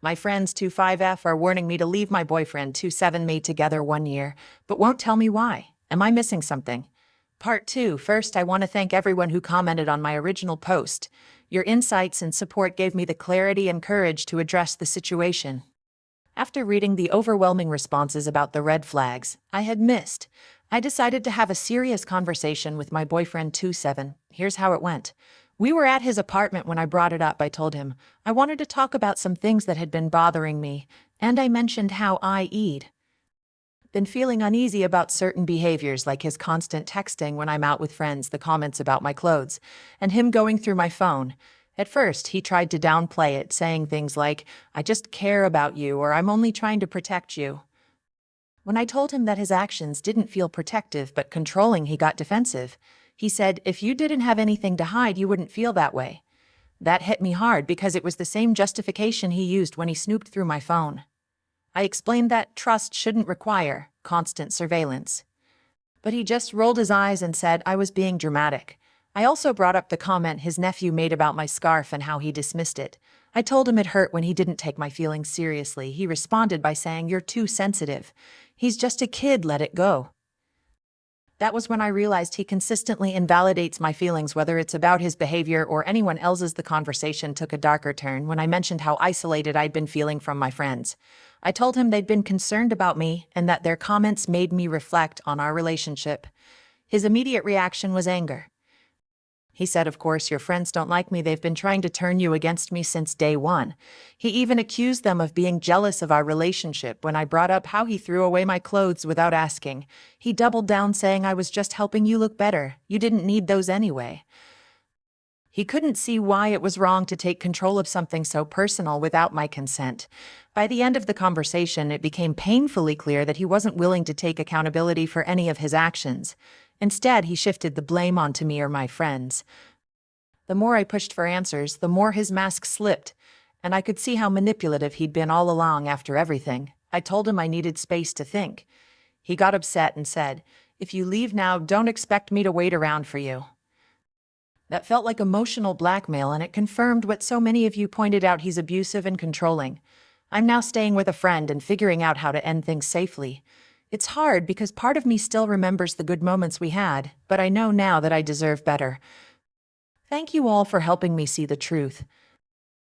My friends 25F are warning me to leave my boyfriend 27 me together 1 year, but won't tell me why. Am I missing something? Part 2. First, I want to thank everyone who commented on my original post. Your insights and support gave me the clarity and courage to address the situation. After reading the overwhelming responses about the red flags I had missed, I decided to have a serious conversation with my boyfriend 27. Here's how it went. We were at his apartment when I brought it up. I told him I wanted to talk about some things that had been bothering me, and I mentioned how I'd been feeling uneasy about certain behaviors, like his constant texting when I'm out with friends, the comments about my clothes, and him going through my phone. At first, he tried to downplay it, saying things like, "I just care about you," or "I'm only trying to protect you." When I told him that his actions didn't feel protective but controlling, he got defensive. He said, "If you didn't have anything to hide, you wouldn't feel that way." That hit me hard because it was the same justification he used when he snooped through my phone. I explained that trust shouldn't require constant surveillance. But he just rolled his eyes and said I was being dramatic. I also brought up the comment his nephew made about my scarf and how he dismissed it. I told him it hurt when he didn't take my feelings seriously. He responded by saying, "You're too sensitive. He's just a kid, let it go." That was when I realized he consistently invalidates my feelings, whether it's about his behavior or anyone else's. The conversation took a darker turn when I mentioned how isolated I'd been feeling from my friends. I told him they'd been concerned about me and that their comments made me reflect on our relationship. His immediate reaction was anger. He said, "Of course, your friends don't like me. They've been trying to turn you against me since day one." He even accused them of being jealous of our relationship. When I brought up how he threw away my clothes without asking, he doubled down, saying, "I was just helping you look better. You didn't need those anyway." He couldn't see why it was wrong to take control of something so personal without my consent. By the end of the conversation, it became painfully clear that he wasn't willing to take accountability for any of his actions. Instead, he shifted the blame onto me or my friends. The more I pushed for answers, the more his mask slipped, and I could see how manipulative he'd been all along. After everything, I told him I needed space to think. He got upset and said, "If you leave now, don't expect me to wait around for you." That felt like emotional blackmail, and it confirmed what so many of you pointed out: he's abusive and controlling. I'm now staying with a friend and figuring out how to end things safely. It's hard because part of me still remembers the good moments we had, but I know now that I deserve better. Thank you all for helping me see the truth.